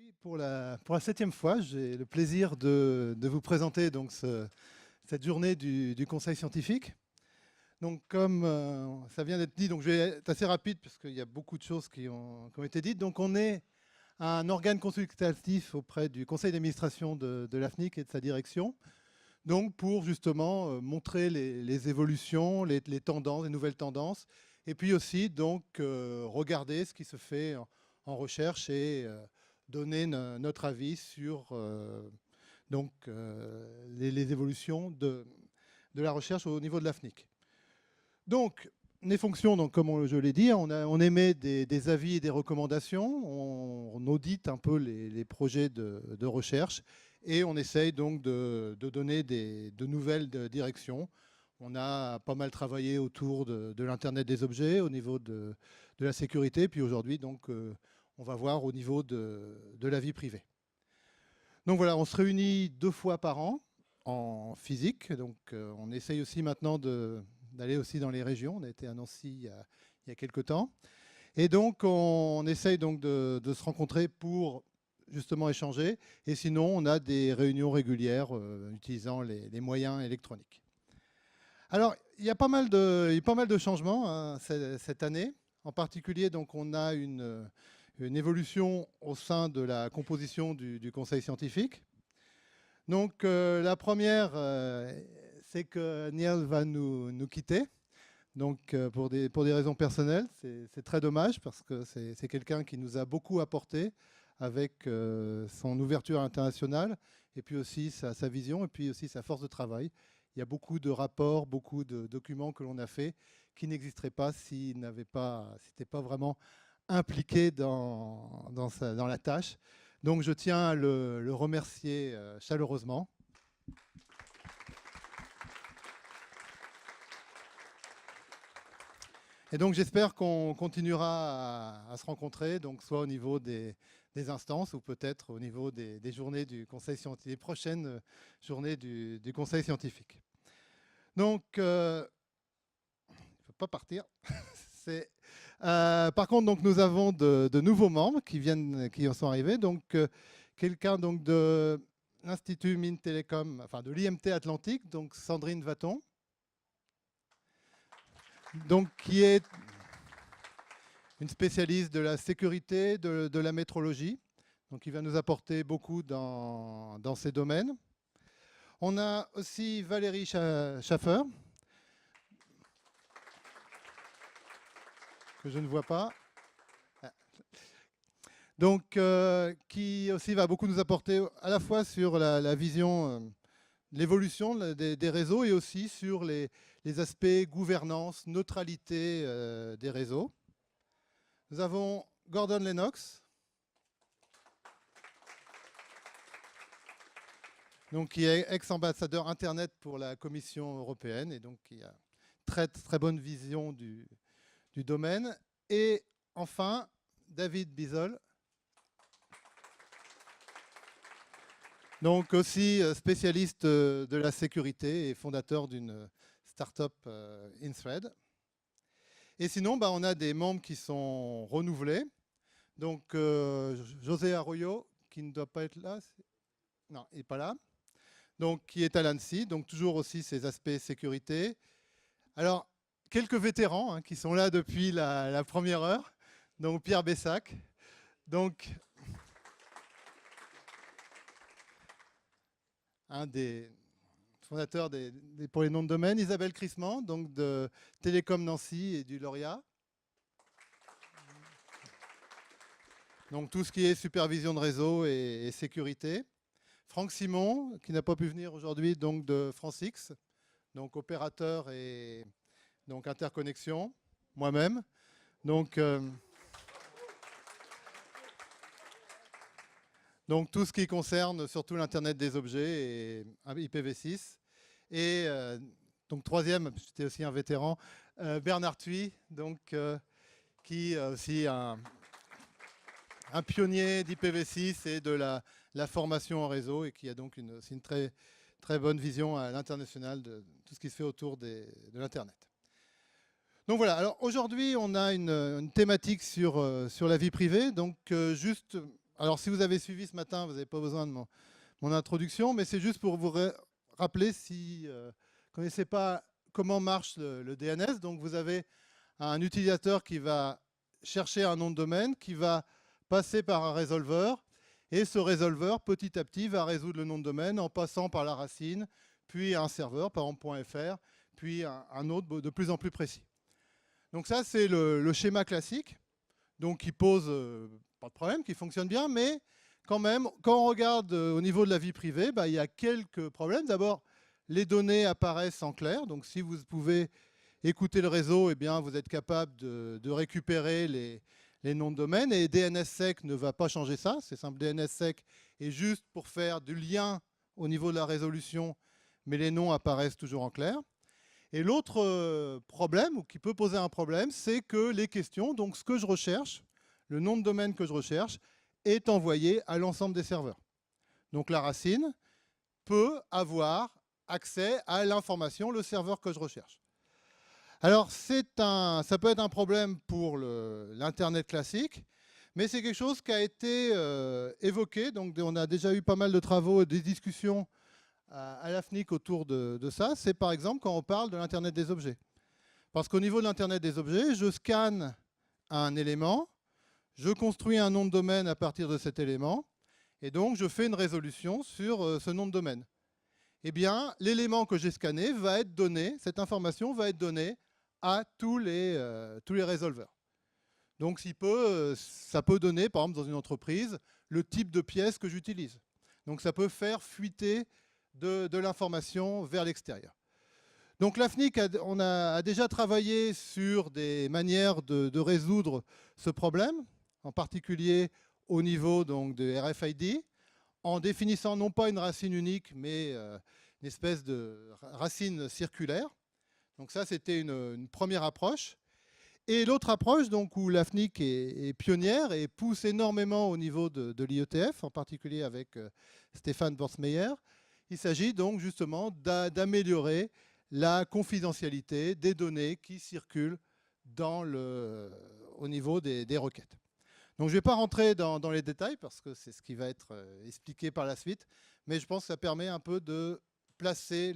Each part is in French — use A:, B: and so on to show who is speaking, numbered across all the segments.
A: Aujourd'hui, pour la 7e fois, j'ai le plaisir de vous présenter donc cette journée du Conseil scientifique. Donc, comme ça vient d'être dit, donc je vais être assez rapide parce qu'il y a beaucoup de choses qui ont été dites. Donc, on est un organe consultatif auprès du conseil d'administration de l'AFNIC et de sa direction. Donc, pour justement montrer les évolutions, les tendances, les nouvelles tendances, et puis aussi donc regarder ce qui se fait en recherche et donner notre avis sur donc, les évolutions de la recherche au niveau de l'AFNIC. Donc, les fonctions, donc, comme je l'ai dit, on émet des avis et des recommandations, on audite un peu les projets de recherche et on essaye donc de donner de nouvelles directions. On a pas mal travaillé autour de l'Internet des objets, au niveau de la sécurité, puis aujourd'hui, donc, on va voir au niveau de la vie privée. Donc voilà, on se réunit 2 fois par an en physique. Donc on essaye aussi maintenant d'aller aussi dans les régions. On a été à Nancy il y a quelques temps. Et donc on essaye donc de se rencontrer pour justement échanger. Et sinon, on a des réunions régulières utilisant les moyens électroniques. Alors, il y a pas mal de changements hein, cette année. En particulier, donc, on a une évolution au sein de la composition du conseil scientifique. Donc, la première, c'est que Neil va nous quitter. Donc, pour des raisons personnelles, c'est très dommage parce que c'est quelqu'un qui nous a beaucoup apporté avec son ouverture internationale et puis aussi sa vision et puis aussi sa force de travail. Il y a beaucoup de rapports, beaucoup de documents que l'on a fait qui n'existeraient pas s'il n'était pas vraiment impliqué dans la tâche. Donc je tiens à le remercier chaleureusement. Et donc j'espère qu'on continuera à se rencontrer, donc soit au niveau des instances ou peut-être au niveau des journées du Conseil scientifique, des prochaines journées du Conseil scientifique. Donc, il ne faut pas partir. Par contre, donc, nous avons de nouveaux membres qui en sont arrivés. Donc, quelqu'un donc, de l'Institut Mines Télécom, enfin de l'IMT Atlantique, donc Sandrine Vaton, donc, qui est une spécialiste de la sécurité, de la métrologie. Donc, il va nous apporter beaucoup dans ces domaines. On a aussi Valérie Schaffer, que je ne vois pas. Donc, qui aussi va beaucoup nous apporter à la fois sur la vision, l'évolution des réseaux et aussi sur les aspects gouvernance, neutralité des réseaux. Nous avons Gordon Lennox, donc, qui est ex-ambassadeur Internet pour la Commission européenne et donc qui a très, très bonne vision du domaine. Et enfin, David Bizel, donc aussi spécialiste de la sécurité et fondateur d'une start-up InThread. Et sinon, on a des membres qui sont renouvelés. Donc José Arroyo, qui ne doit pas être là. Non, il n'est pas là. Donc, qui est à l'ANSSI, donc toujours aussi ces aspects sécurité. Alors, quelques vétérans hein, qui sont là depuis la première heure. Donc, Pierre Bessac. Donc, un des fondateurs pour les noms de domaine. Isabelle Crissement, donc de Télécom Nancy et du Lauréat. Donc, tout ce qui est supervision de réseau et sécurité. Franck Simon, qui n'a pas pu venir aujourd'hui, donc de France-X, donc opérateur et donc interconnexion, moi-même. Donc tout ce qui concerne surtout l'Internet des objets et IPv6. Et donc troisième, j'étais aussi un vétéran, Bernard Thuy, donc, qui est aussi un pionnier d'IPv6 et de la formation en réseau et qui a donc aussi une très, très bonne vision à l'international de tout ce qui se fait autour de l'Internet. Donc voilà, alors aujourd'hui on a une thématique sur la vie privée, donc juste alors si vous avez suivi ce matin, vous n'avez pas besoin de mon introduction, mais c'est juste pour vous rappeler si vous ne connaissez pas comment marche le DNS. Donc vous avez un utilisateur qui va chercher un nom de domaine, qui va passer par un résolveur, et ce résolveur, petit à petit, va résoudre le nom de domaine en passant par la racine, puis un serveur, par exemple .fr, puis un autre de plus en plus précis. Donc ça, c'est le schéma classique, donc qui pose pas de problème, qui fonctionne bien, mais quand même, quand on regarde au niveau de la vie privée, il y a quelques problèmes. D'abord, les données apparaissent en clair, donc si vous pouvez écouter le réseau, eh bien, vous êtes capable de récupérer les noms de domaine, et DNSSEC ne va pas changer ça, c'est simple, DNSSEC est juste pour faire du lien au niveau de la résolution, mais les noms apparaissent toujours en clair. Et l'autre problème, ou qui peut poser un problème, c'est que les questions, donc ce que je recherche, le nom de domaine que je recherche, est envoyé à l'ensemble des serveurs. Donc la racine peut avoir accès à l'information, le serveur que je recherche. Alors ça peut être un problème pour l'Internet classique, mais c'est quelque chose qui a été évoqué. Donc on a déjà eu pas mal de travaux et des discussions à l'AFNIC autour de ça. C'est par exemple quand on parle de l'Internet des objets. Parce qu'au niveau de l'Internet des objets, je scanne un élément, je construis un nom de domaine à partir de cet élément, et donc je fais une résolution sur ce nom de domaine. Eh bien, l'élément que j'ai scanné va être donné, cette information va être donnée à tous les résolveurs. Donc ça peut donner, par exemple dans une entreprise, le type de pièce que j'utilise. Donc ça peut faire fuiter de l'information vers l'extérieur. Donc l'AFNIC a déjà travaillé sur des manières de résoudre ce problème, en particulier au niveau donc, de RFID, en définissant non pas une racine unique, mais une espèce de racine circulaire. Donc ça, c'était une première approche. Et l'autre approche, donc, où l'AFNIC est pionnière et pousse énormément au niveau de l'IETF, en particulier avec Stéphane Borsmeyer, il s'agit donc justement d'améliorer la confidentialité des données qui circulent au niveau des requêtes. Donc je ne vais pas rentrer dans les détails parce que c'est ce qui va être expliqué par la suite, mais je pense que ça permet un peu de placer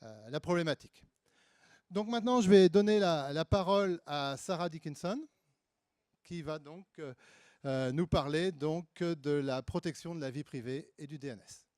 A: la problématique. Donc maintenant, je vais donner la parole à Sarah Dickinson, qui va donc nous parler donc, de la protection de la vie privée et du DNS.